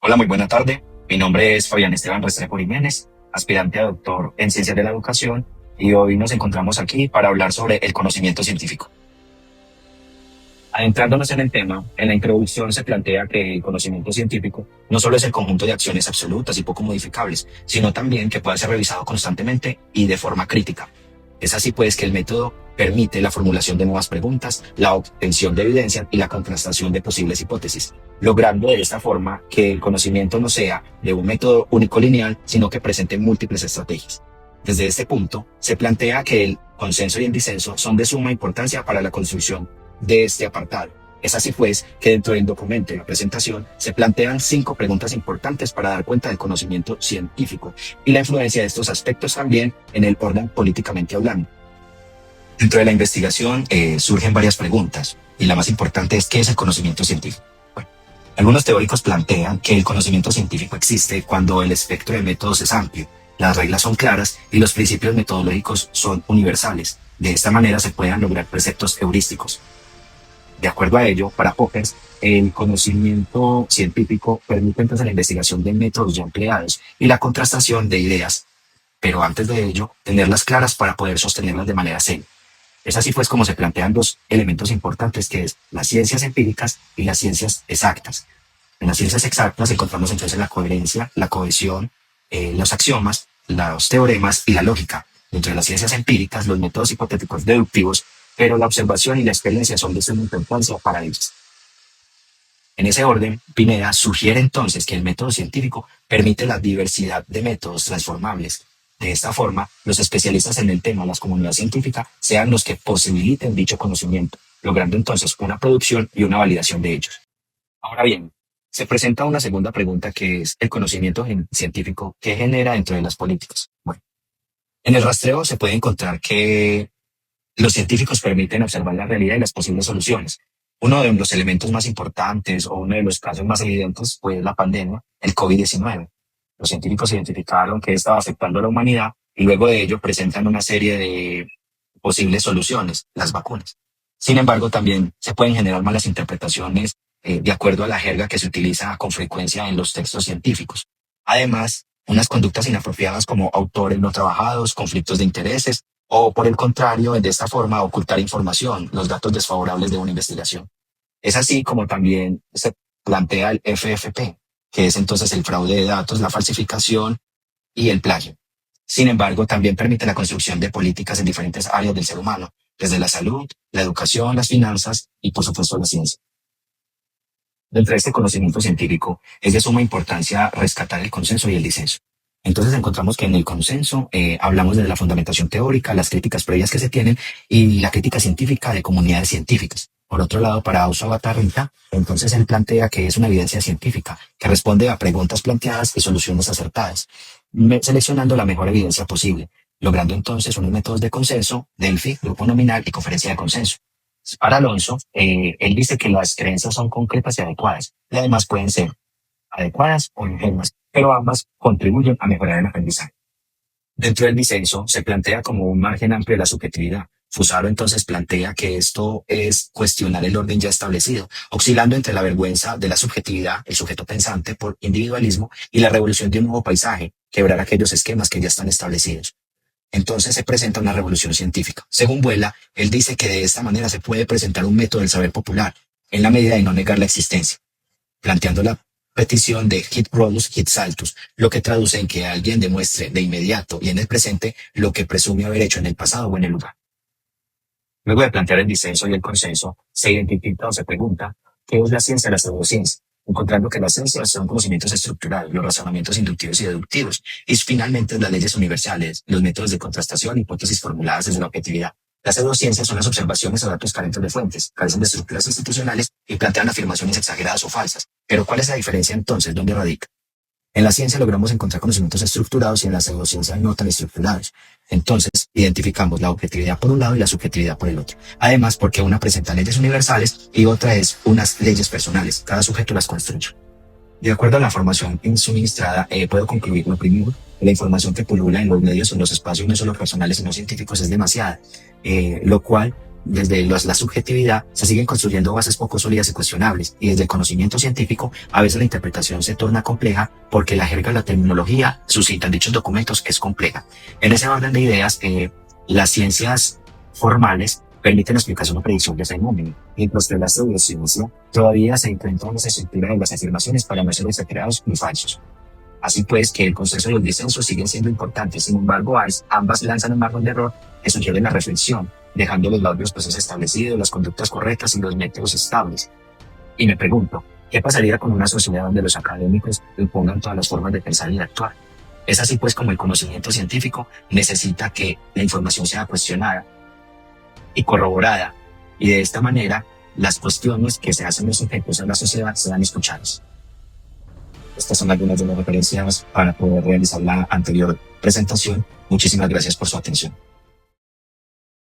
Hola, muy buena tarde. Mi nombre es Fabián Esteban Restrepo Jiménez, aspirante a doctor en Ciencias de la Educación, y hoy nos encontramos aquí para hablar sobre el conocimiento científico. Adentrándonos en el tema, en la introducción se plantea que el conocimiento científico no solo es el conjunto de acciones absolutas y poco modificables, sino también que pueda ser revisado constantemente y de forma crítica. Es así pues que el método permite la formulación de nuevas preguntas, la obtención de evidencia y la contrastación de posibles hipótesis, logrando de esta forma que el conocimiento no sea de un método único lineal, sino que presente múltiples estrategias. Desde este punto, se plantea que el consenso y el disenso son de suma importancia para la construcción de este apartado. Es así pues que dentro del documento de la presentación se plantean 5 preguntas importantes para dar cuenta del conocimiento científico y la influencia de estos aspectos también en el orden políticamente hablando. Dentro de la investigación surgen varias preguntas y la más importante es ¿qué es el conocimiento científico? Bueno, algunos teóricos plantean que el conocimiento científico existe cuando el espectro de métodos es amplio, las reglas son claras y los principios metodológicos son universales. De esta manera se pueden lograr preceptos heurísticos. De acuerdo a ello, para Popper, el conocimiento científico permite entonces la investigación de métodos ya empleados y la contrastación de ideas, pero antes de ello, tenerlas claras para poder sostenerlas de manera seria. Es así pues como se plantean dos elementos importantes que es las ciencias empíricas y las ciencias exactas. En las ciencias exactas encontramos entonces la coherencia, la cohesión, los axiomas, los teoremas y la lógica. Dentro de las ciencias empíricas, los métodos hipotéticos deductivos, pero la observación y la experiencia son de suma importancia para ellos. En ese orden, Pineda sugiere entonces que el método científico permite la diversidad de métodos transformables. De esta forma, los especialistas en el tema, las comunidades científicas, sean los que posibiliten dicho conocimiento, logrando entonces una producción y una validación de ellos. Ahora bien, se presenta una segunda pregunta que es el conocimiento científico que genera dentro de las políticas. Bueno, en el rastreo se puede encontrar que los científicos permiten observar la realidad y las posibles soluciones. Uno de los elementos más importantes o uno de los casos más evidentes fue la pandemia, el COVID-19. Los científicos identificaron que estaba afectando a la humanidad y luego de ello presentan una serie de posibles soluciones, las vacunas. Sin embargo, también se pueden generar malas interpretaciones de acuerdo a la jerga que se utiliza con frecuencia en los textos científicos. Además, unas conductas inapropiadas como autores no trabajados, conflictos de intereses, o por el contrario, de esta forma ocultar información, los datos desfavorables de una investigación. Es así como también se plantea el FFP, que es entonces el fraude de datos, la falsificación y el plagio. Sin embargo, también permite la construcción de políticas en diferentes áreas del ser humano, desde la salud, la educación, las finanzas y por supuesto la ciencia. Dentro de este conocimiento científico es de suma importancia rescatar el consenso y el disenso. Entonces encontramos que en el consenso hablamos de la fundamentación teórica, las críticas previas que se tienen y la crítica científica de comunidades científicas. Por otro lado, para Uso Batarrita, entonces él plantea que es una evidencia científica que responde a preguntas planteadas y soluciones acertadas, seleccionando la mejor evidencia posible, logrando entonces unos métodos de consenso, Delphi, grupo nominal y conferencia de consenso. Para Alonso, él dice que las creencias son concretas y adecuadas, y además pueden ser adecuadas o ingenuas, pero ambas contribuyen a mejorar el aprendizaje. Dentro del disenso se plantea como un margen amplio de la subjetividad. Fusaro entonces plantea que esto es cuestionar el orden ya establecido, oscilando entre la vergüenza de la subjetividad, el sujeto pensante por individualismo, y la revolución de un nuevo paisaje, quebrar aquellos esquemas que ya están establecidos. Entonces se presenta una revolución científica. Según Vuela, él dice que de esta manera se puede presentar un método del saber popular, en la medida de no negar la existencia, planteando la petición de hic Rhodus, hic saltus, lo que traduce en que alguien demuestre de inmediato y en el presente lo que presume haber hecho en el pasado o en el lugar. Luego de plantear el disenso y el consenso, se identifica o se pregunta qué es la ciencia y la pseudociencia, encontrando que las ciencias son conocimientos estructurales, los razonamientos inductivos y deductivos, y finalmente las leyes universales, los métodos de contrastación, hipótesis formuladas desde la objetividad. Las pseudociencias son las observaciones o datos carentes de fuentes, carecen de estructuras institucionales y plantean afirmaciones exageradas o falsas. Pero ¿cuál es la diferencia entonces? ¿Dónde radica? En la ciencia logramos encontrar conocimientos estructurados y en la pseudociencia no tan estructurados. Entonces, identificamos la objetividad por un lado y la subjetividad por el otro. Además, porque una presenta leyes universales y otra es unas leyes personales. Cada sujeto las construye. De acuerdo a la información suministrada, puedo concluir lo primero. La información que pulula en los medios o en los espacios no solo personales sino científicos es demasiada, lo cual la subjetividad se siguen construyendo bases poco sólidas y cuestionables, y desde el conocimiento científico a veces la interpretación se torna compleja porque la jerga de la terminología suscita en dichos documentos es compleja. En ese orden de ideas, las ciencias formales permiten la explicación o predicción de fenómeno, mientras que la pseudociencia todavía se intenta una estructura de las afirmaciones para no ser exagerados ni falsos. Así pues, que el consenso y el disenso siguen siendo importantes. Sin embargo, ambas lanzan un margen de error que sugiere la reflexión, dejando los procesos establecidos, las conductas correctas y los métodos estables. Y me pregunto, ¿qué pasaría con una sociedad donde los académicos impongan todas las formas de pensar y de actuar? Es así pues como el conocimiento científico necesita que la información sea cuestionada y corroborada, y de esta manera las cuestiones que se hacen los objetos en la sociedad sean escuchadas. Estas son algunas de las referencias para poder realizar la anterior presentación. Muchísimas gracias por su atención.